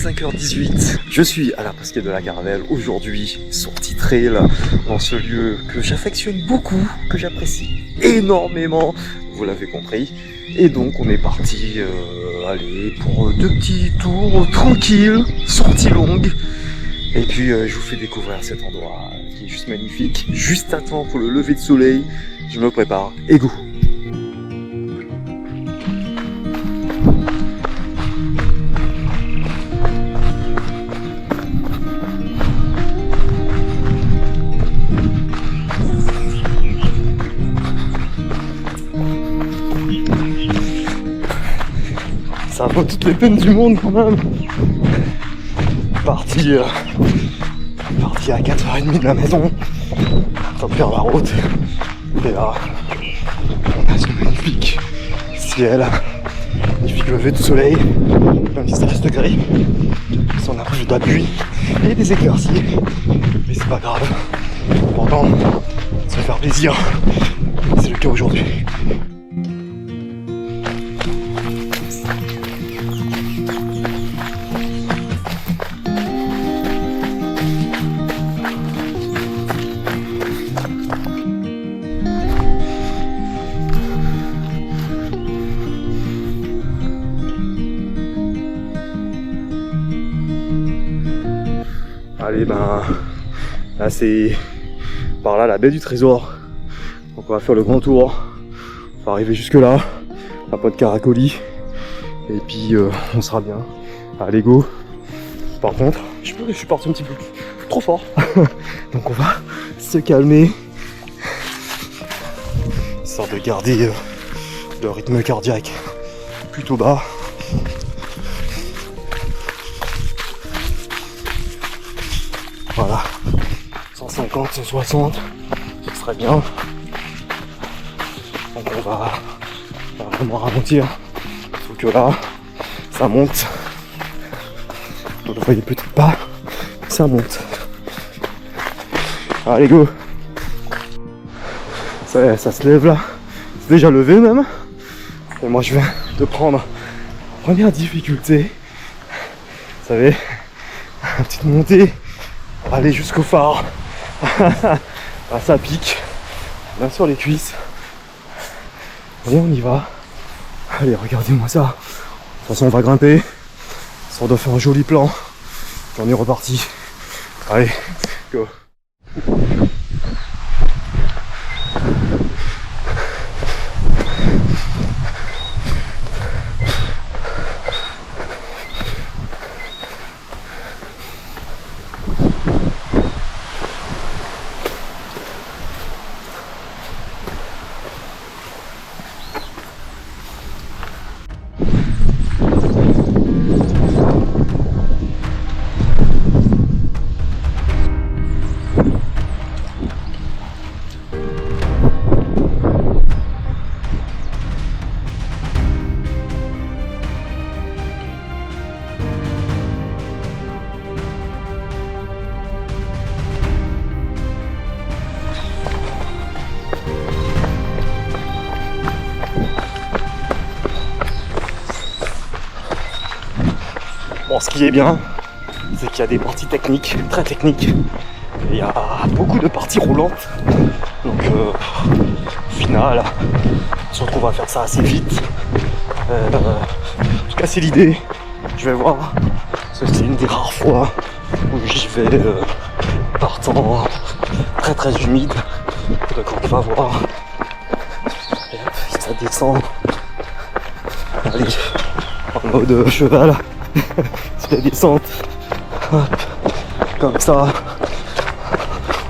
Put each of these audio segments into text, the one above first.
5h18. Je suis à la Pasquette de la Caravelle. Aujourd'hui, sortie trail dans ce lieu que j'affectionne beaucoup, que j'apprécie énormément. Vous l'avez compris. Et donc, on est parti pour 2 petits tours tranquilles, sortie longue. Et puis, je vous fais découvrir cet endroit qui est juste magnifique. Juste à temps pour le lever de soleil. Je me prépare. Et go! Ça vaut toutes les peines du monde quand même. Parti à 4h30 de la maison. Temps de faire la route. Et là, on a ce magnifique ciel. Magnifique lever de soleil. Même si ça reste gris. On a plus d'appui et des éclaircies. Mais c'est pas grave. Pourtant, ça va faire plaisir. C'est le cas aujourd'hui. Allez, ben là c'est par là la baie du Trésor. Donc on va faire le grand tour. On va arriver jusque là, à pas de caracolis. Et puis on sera bien. Allez go. Par contre, je suis parti un petit peu trop fort. Donc on va se calmer. Histoire de garder le rythme cardiaque plutôt bas. Voilà, 150, 160, ce serait bien. Donc on va vraiment ralentir. Sauf que là, ça monte. Vous ne le voyez peut-être pas, ça monte. Allez go. Ça y est, ça se lève là. C'est déjà levé même. Et moi je viens de prendre la première difficulté. Vous savez, une petite montée. Aller jusqu'au phare. Ah, ça pique. Bien sur les cuisses. Et on y va. Allez, regardez-moi ça. De toute façon, on va grimper. Ça doit faire un joli plan. On est reparti. Allez, go. Bon, ce qui est bien, c'est qu'il y a des parties techniques, très techniques. Et il y a beaucoup de parties roulantes. Donc, au final, on se retrouve à faire ça assez vite. En tout cas, c'est l'idée. Je vais voir. C'est une des rares fois où j'y vais partant très très humide. Donc, on va voir. Et hop, ça descend. Allez, en mode cheval. C'est la descente. Hop. Comme ça,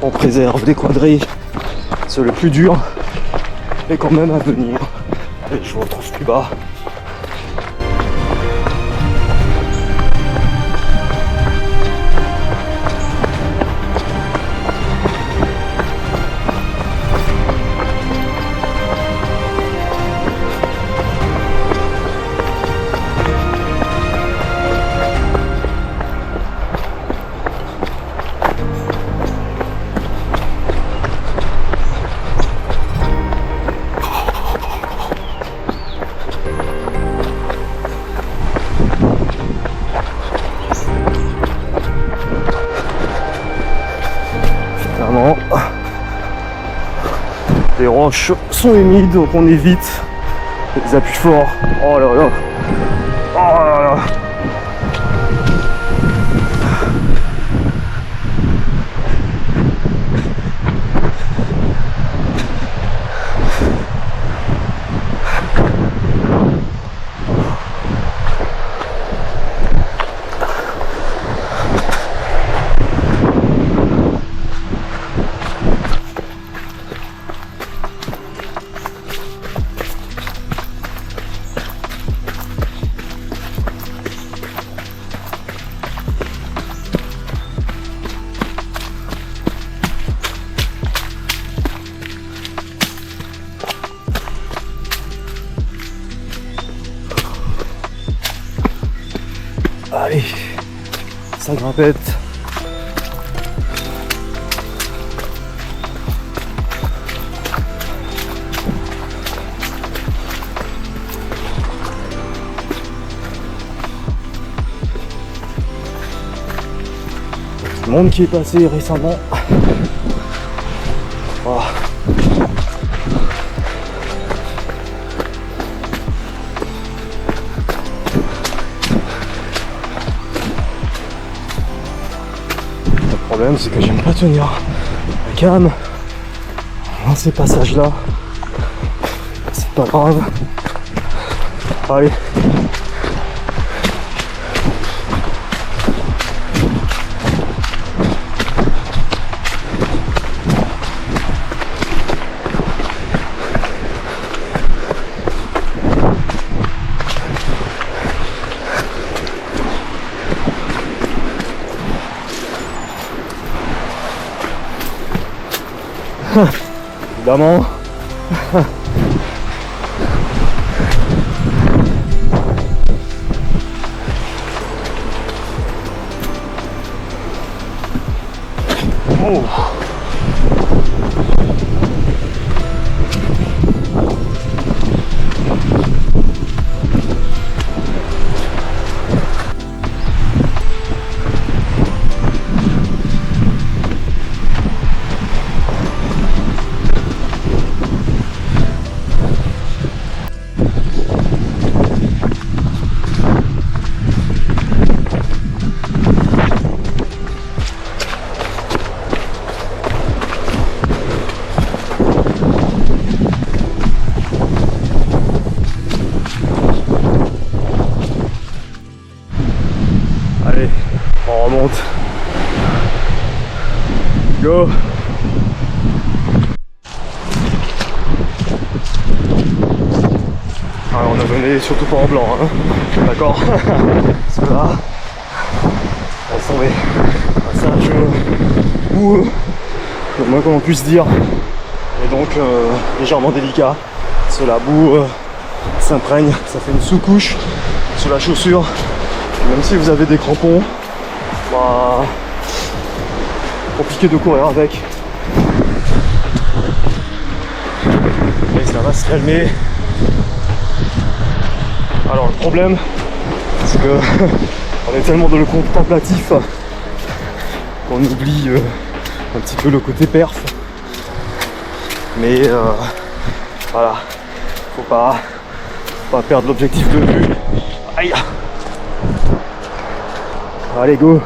on préserve les quadrilles. C'est le plus dur, mais quand même à venir. Et je vous retrouve plus bas. Les roches sont humides, donc on évite les appuis forts. Oh là là. Oh là là. Allez, ça grimpette. Tout le monde qui est passé récemment. Oh. Le problème, c'est que j'aime pas tenir la cam dans ces passages là. C'est pas grave. Allez. Évidemment. Oh. Allez, on remonte. Go. Alors on a donné surtout pas en blanc, hein. D'accord. Parce que là, on s'en est passage boueux, le moins qu'on puisse dire, et donc légèrement délicat. Parce que la boue s'imprègne, ça fait une sous-couche sur la chaussure. Même si vous avez des crampons, bah, compliqué de courir avec. Mais ça va se calmer. Alors le problème, c'est que on est tellement dans le contemplatif qu'on oublie un petit peu le côté perf. Mais voilà, faut pas perdre l'objectif de vue. Aïe! Allez, go!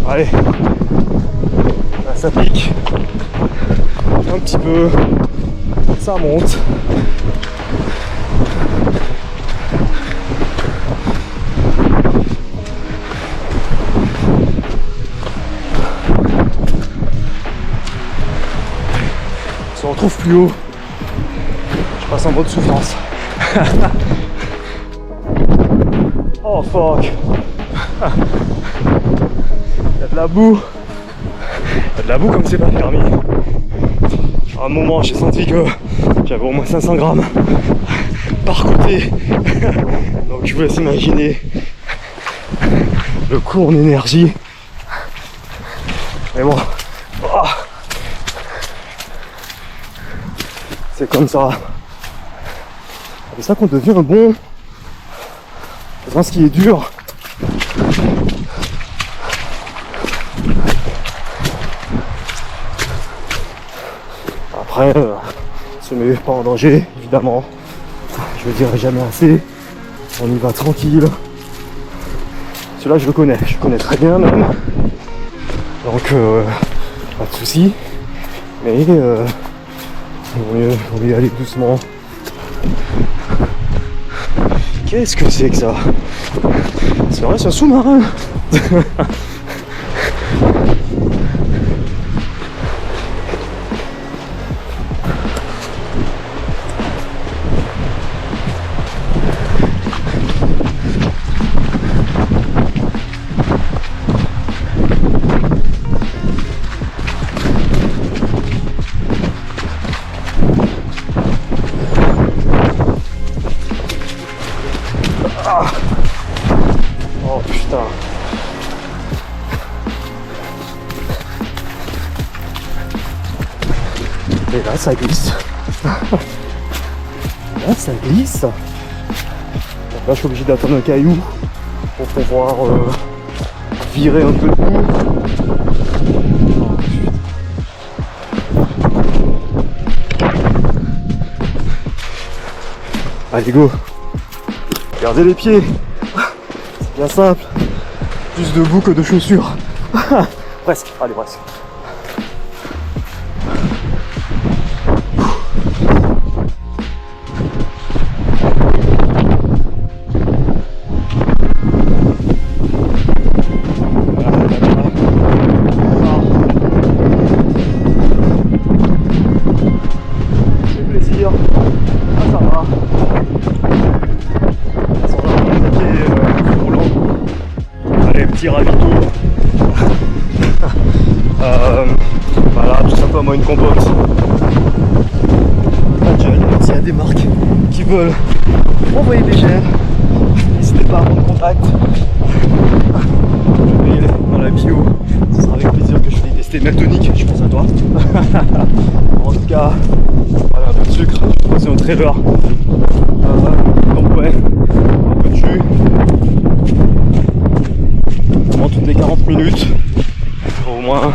Allez! Là, ça pique. Un petit peu. Ça monte. On se retrouve plus haut. Je passe en mode souffrance. Oh fuck. Il y a de la boue. Il y a de la boue comme c'est pas permis. À un moment j'ai senti que j'avais au moins 500 grammes par côté. Donc je vous laisse imaginer le coup en énergie. Mais bon, c'est comme ça. C'est ça qu'on devient bon. C'est ce qui est dur. Après, se met pas en danger, évidemment. Je le dirai jamais assez. On y va tranquille. Celui-là, je le connais très bien même. Donc, pas de soucis. Mais il vaut mieux y aller doucement. Qu'est-ce que c'est que ça? C'est vrai, c'est un sous-marin. Oh putain. Et là ça glisse. Là ça glisse. Donc là je suis obligé d'attendre un caillou pour pouvoir virer un peu le coup. Allez go. Gardez les pieds. C'est bien simple. Plus de boue que de chaussures. Presque. Allez presque. Ravito. Voilà, tout simplement une compote. S'il y a des marques qui veulent envoyer des gels, n'hésitez pas à prendre contact. Je vais dans la bio, ce sera avec plaisir que je vais tester Meltonic, je pense à toi. En tout cas, voilà, un peu de sucre, je vais passer au trailer. Donc ouais, un peu de jus. Toutes les 40 minutes au moins.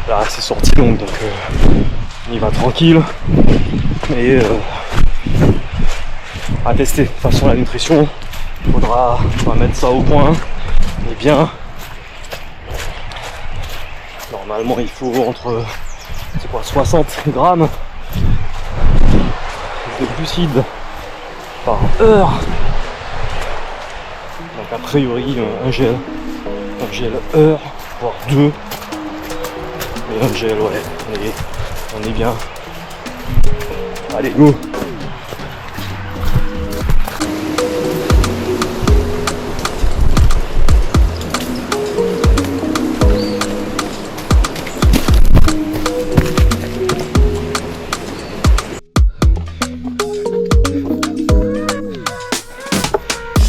Là c'est sorti longue, donc on y va tranquille, mais à tester. De toute façon la nutrition, on va mettre ça au point et bien. Normalement il faut entre 60 grammes de glucides par heure, donc a priori un gel heure, voire 2. Mais un gel, ouais, on est bien. Allez, go!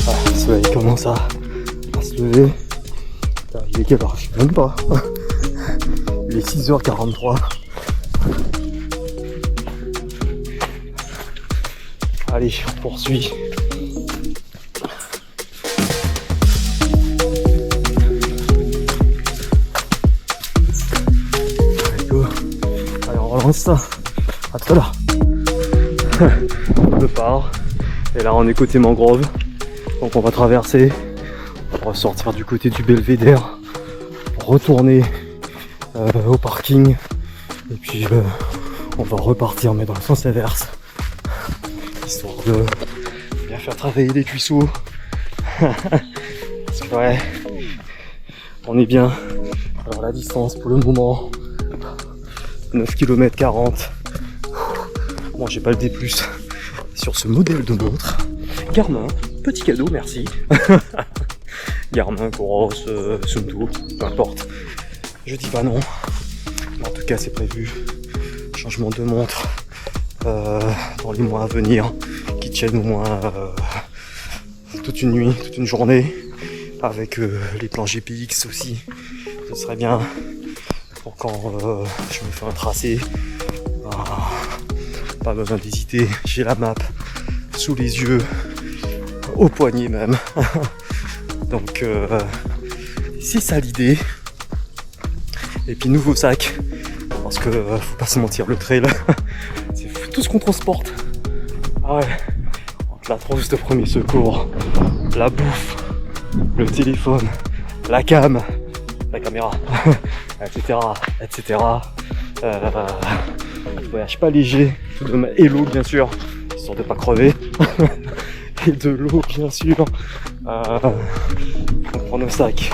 Ah, le soleil commence à se lever. Il est quelle heure? Je sais même pas. Il est 6h43. Allez, on poursuit. Allez, go. Allez, on relance ça. À tout à l'heure. On repart. Et là, on est côté mangrove. Donc, on va traverser. On va ressortir du côté du belvédère. Retourner au parking. Et puis, on va repartir, mais dans le sens inverse. Histoire de bien faire travailler les cuisseaux. Parce que ouais, on est bien. Alors la distance pour le moment, 9 km 40. Bon, j'ai pas le D+. Sur ce modèle de montre. Garmin, petit cadeau, merci. Garmin, Coros, Sunto, peu importe. Je dis pas non. Mais en tout cas, c'est prévu. Changement de montre dans les mois à venir. Qui tienne au moins toute une nuit, toute une journée, avec les plans GPX aussi. Ce serait bien pour quand je me fais un tracé. Pas besoin d'hésiter, j'ai la map sous les yeux, au poignet même. Donc c'est ça l'idée. Et puis nouveau sac, parce que faut pas se mentir, le trail, c'est tout ce qu'on transporte. Ah ouais, entre la trousse de premier secours, la bouffe, le téléphone, la cam, la caméra, etc. etc. Voyage pas léger, et l'eau bien sûr, histoire de pas crever. Et de l'eau bien sûr. On prend nos sacs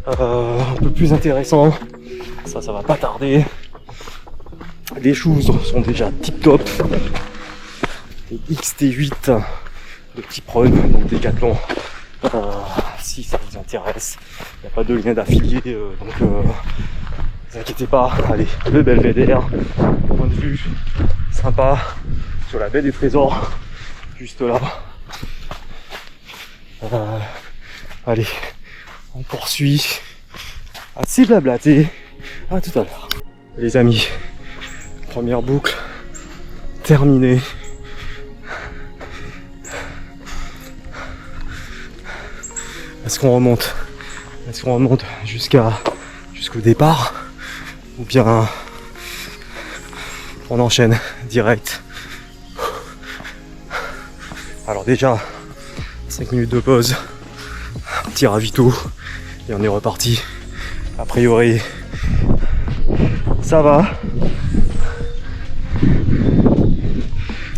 un peu plus intéressant. Ça va pas tarder. Les choses sont déjà tip top. Les XT8 de type run, donc Decathlon. Si ça vous intéresse, il n'y a pas de lien d'affilié, donc ne vous inquiétez pas. Allez, le Belvédère, point de vue sympa sur la baie des Trésors, juste là. Allez, on poursuit. Assez blablaté. À tout à l'heure. Les amis, première boucle terminée. Est-ce qu'on remonte? Est-ce qu'on remonte jusqu'au départ? Ou bien on enchaîne direct? Alors déjà, 5 minutes de pause, un petit ravito et on est reparti. A priori, ça va.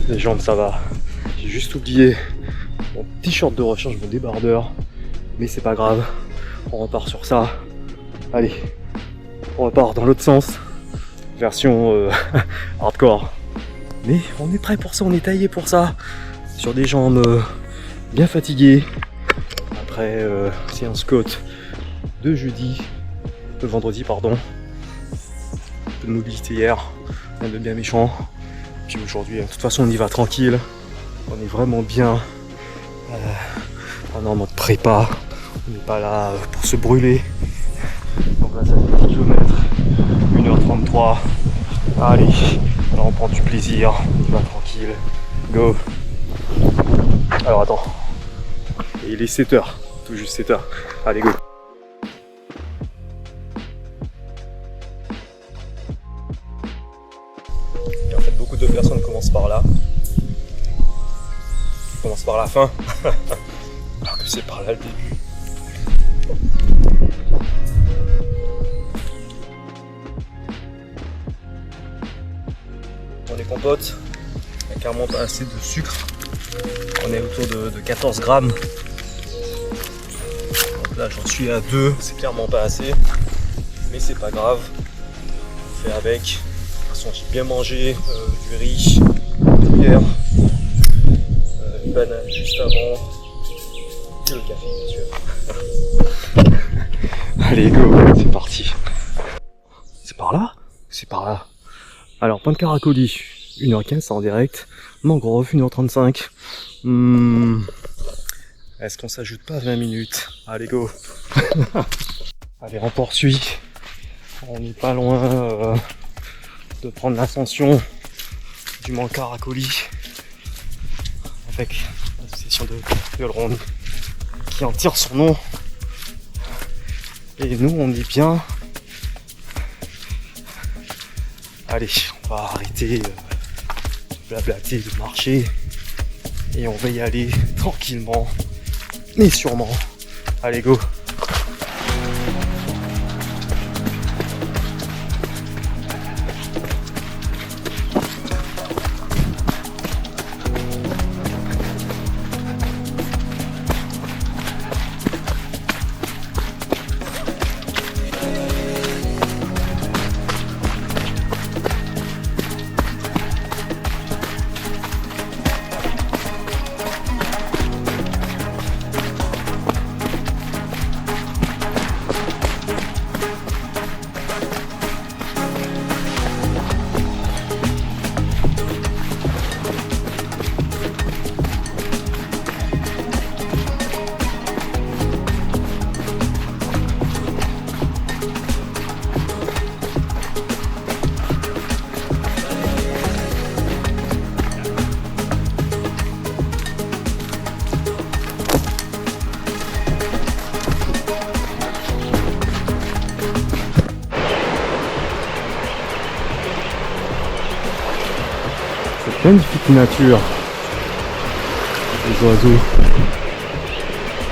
Les jambes, ça va. J'ai juste oublié mon t-shirt de rechange, mon débardeur. Mais c'est pas grave, on repart sur ça. Allez, on repart dans l'autre sens. Version hardcore. Mais on est prêt pour ça, on est taillé pour ça. Sur des jambes bien fatiguées. Après séance côte de vendredi pardon. Un peu de mobilité hier, rien de bien méchant. Puis aujourd'hui, de toute façon on y va tranquille. On est vraiment bien en mode prépa. On n'est pas là pour se brûler. Donc là ça fait 10 km, 1h33. Allez, là on prend du plaisir, on y va tranquille. Go. Alors attends. Et il est 7h, tout juste 7h. Allez go. Et en fait beaucoup de personnes commencent par là. Commencent par la fin. Alors que c'est par là le début. On est compote, il n'y a clairement pas assez de sucre. On est autour de 14 grammes. Donc là j'en suis à 2, c'est clairement pas assez. Mais c'est pas grave, on fait avec. De toute façon j'ai bien mangé du riz hier, une banane juste avant. Et le café bien sûr. Allez go, c'est parti. C'est par là? C'est par là. Alors point de Caracolis, 1h15 en direct. Mangrove, 1h35. Est-ce qu'on s'ajoute pas 20 minutes? Allez go. Allez on poursuit. On n'est pas loin de prendre l'ascension du Mont Caracolis. Avec l'association de Violron qui en tire son nom. Et nous on est bien. Allez, on va arrêter de blablater, de marcher. Et on va y aller tranquillement, mais sûrement. Allez go. Magnifique nature. Les oiseaux.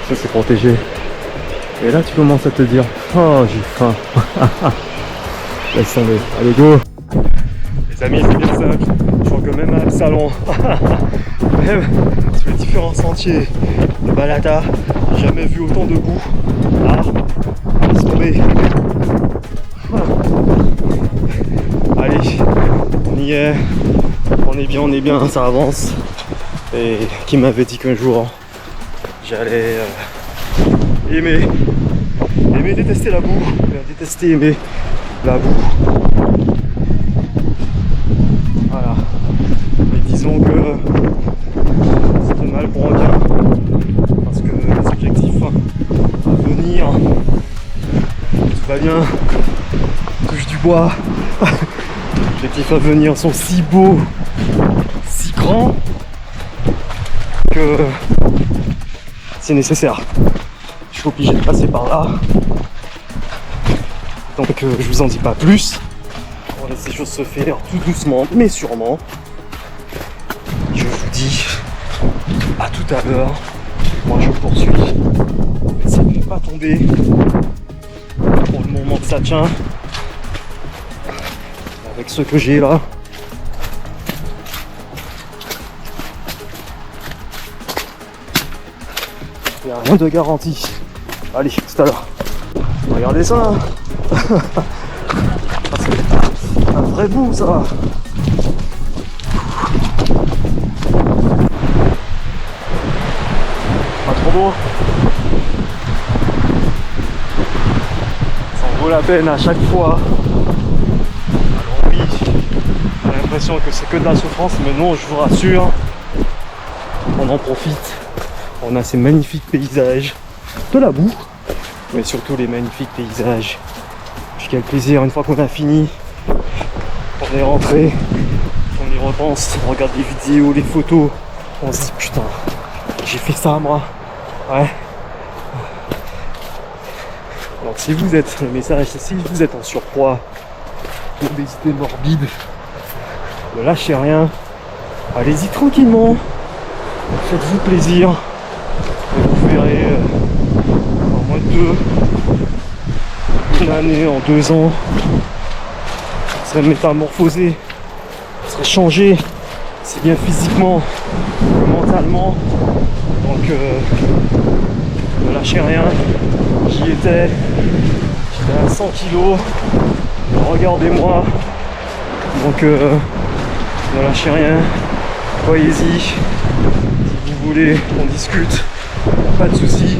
Ça c'est protégé. Et là tu commences à te dire, oh j'ai faim. Laisse tomber. Allez go. Les amis, c'est bien simple. Je crois que même à Absalon, même sur les différents sentiers de Balata, j'ai jamais vu autant de boue. Ah, laisse tomber. Allez, on y est. On est bien, ça avance. Et qui m'avait dit qu'un jour j'allais aimer détester la boue, détester aimer la boue. Voilà. Mais disons que c'est un mal pour un bien. Parce que les objectifs à venir, tout va bien, touche du bois. Les objectifs à venir sont si beaux, si grands, que c'est nécessaire. Je suis obligé de passer par là. Donc je vous en dis pas plus. On laisse les choses se faire tout doucement mais sûrement. Je vous dis à tout à l'heure. Moi je poursuis. Essayez de ne pas tomber. Pour le moment que ça tient. Avec ce que j'ai là. Il n'y a rien de garanti. Allez, tout à l'heure. Regardez ça. C'est un vrai bout ça. Pas trop beau. Ça en vaut la peine à chaque fois. Alors oui, on a l'impression que c'est que de la souffrance, mais non, je vous rassure. On en profite. On a ces magnifiques paysages, de la boue, mais surtout les magnifiques paysages. Puis quel plaisir, une fois qu'on a fini, on est rentré, on y repense, on regarde les vidéos, les photos, on se dit putain, j'ai fait ça moi. Ouais. Donc si vous êtes, le message c'est si vous êtes en surpoids, obésité morbide, ne lâchez rien, allez-y tranquillement, faites-vous plaisir. Et vous verrez en moins de une année, en 2 ans, vous serez métamorphosé, vous serez changé, c'est bien physiquement que mentalement. Donc ne lâchez rien. J'y étais, j'étais à 100 kilos, regardez-moi. Donc ne lâchez rien, voyez-y. Si vous voulez qu'on discute, pas de soucis,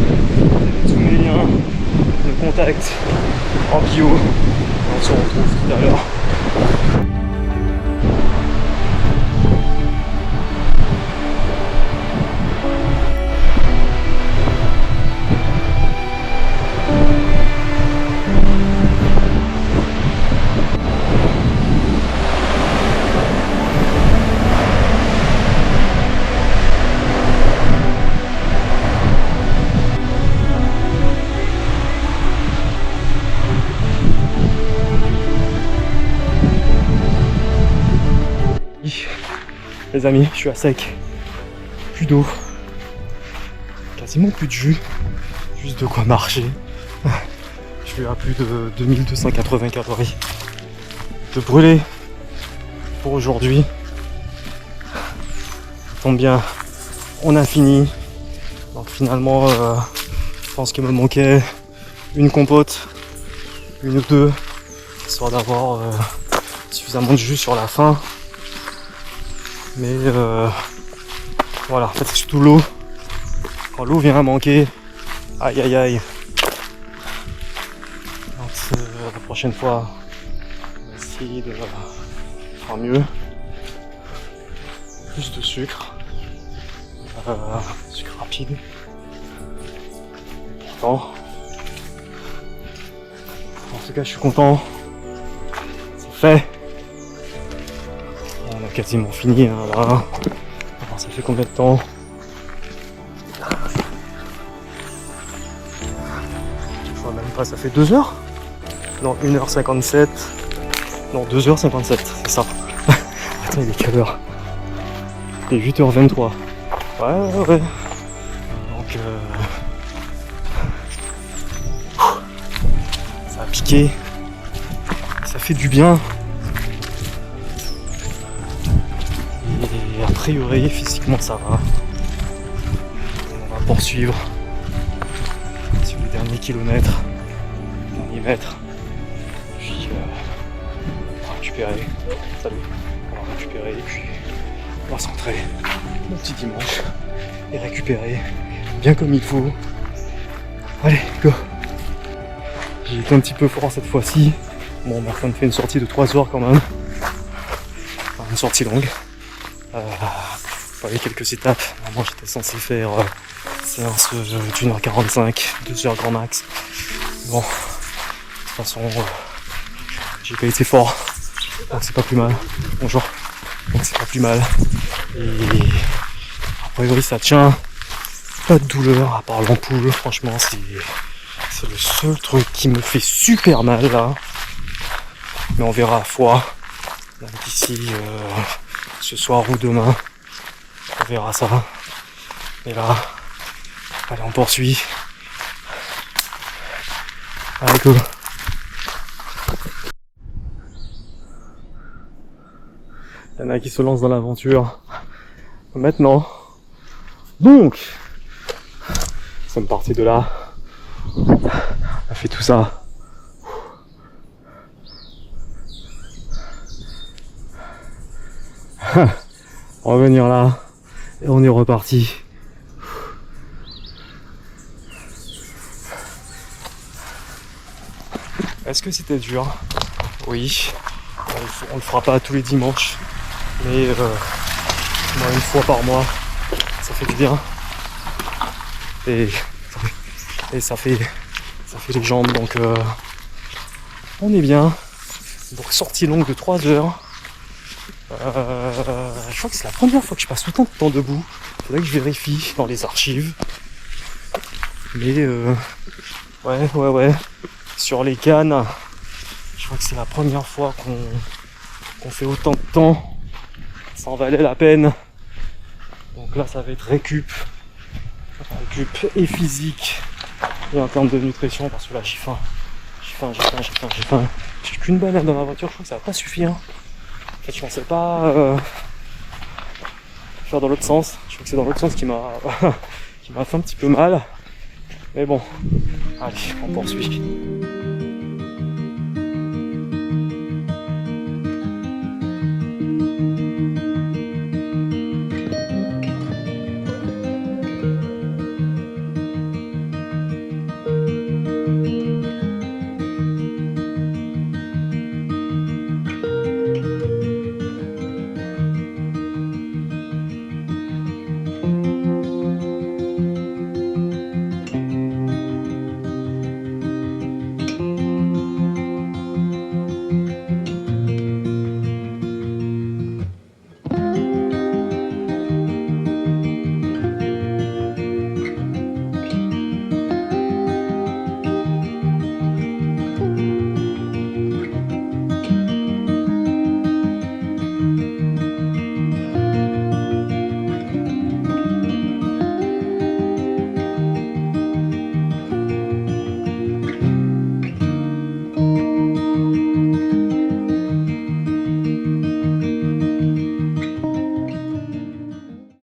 tous mes liens de contact en bio. On se retrouve tout à l'heure. Les amis, je suis à sec, plus d'eau, quasiment plus de jus, juste de quoi marcher. Je suis à plus de 2280 calories de brûlé pour aujourd'hui. Ça tombe bien, on a fini. Donc finalement, je pense qu'il me manquait une compote, une ou deux, histoire d'avoir suffisamment de jus sur la fin. Mais voilà, en fait c'est surtout l'eau. Quand l'eau vient à manquer, aïe aïe aïe. Donc la prochaine fois, on va essayer de faire mieux. Plus de sucre. Sucre rapide. Pourtant, en tout cas je suis content. C'est fait. On a quasiment fini hein, là. Alors, ça fait combien de temps? Je vois même pas, ça fait 2 heures? Non, 1h57. Non, 2h57, c'est ça. Attends, il est quelle heure? Il est 8h23. Ouais. Donc ça a piqué. Ça fait du bien. Et a priori, physiquement, ça va. On va poursuivre sur les derniers kilomètres, derniers mètres. Puis on va récupérer. Salut. On va récupérer et puis on va se rentrer le petit dimanche et récupérer bien comme il faut. Allez, go. J'ai été un petit peu fort cette fois-ci. Bon, on a fait une sortie de 3 heures quand même. Enfin, une sortie longue. Avec quelques étapes. Moi j'étais censé faire séance d'1h45, 2h grand max. Bon, de toute façon, j'ai pas été fort. Donc c'est pas plus mal. Bonjour. Donc c'est pas plus mal. Et a priori ça tient. Pas de douleur à part l'ampoule. Franchement, c'est le seul truc qui me fait super mal là. Mais on verra à foi. D'ici ce soir ou demain. On verra ça. Et là, allez, on poursuit. Allez, go. Il y en a qui se lancent dans l'aventure. Maintenant. Donc, nous sommes partis de là. On a fait tout ça. Revenir là. Et on est reparti. Est-ce que c'était dur? Oui. On le fera pas tous les dimanches. Mais une fois par mois, ça fait du bien. Et ça fait les jambes. Donc on est bien. Donc sortie longue de 3 heures. Je crois que c'est la première fois que je passe autant de temps debout. Faudrait que je vérifie dans les archives. Mais ouais. Sur les cannes, je crois que c'est la première fois qu'on fait autant de temps. Ça en valait la peine. Donc là ça va être récup et physique. Et en termes de nutrition, parce que là j'ai faim. J'ai qu'une banane dans la voiture, je crois que ça va pas suffire. En fait, je pensais pas faire dans l'autre sens. Je crois que c'est dans l'autre sens qui m'a fait un petit peu mal. Mais bon, allez, on poursuit.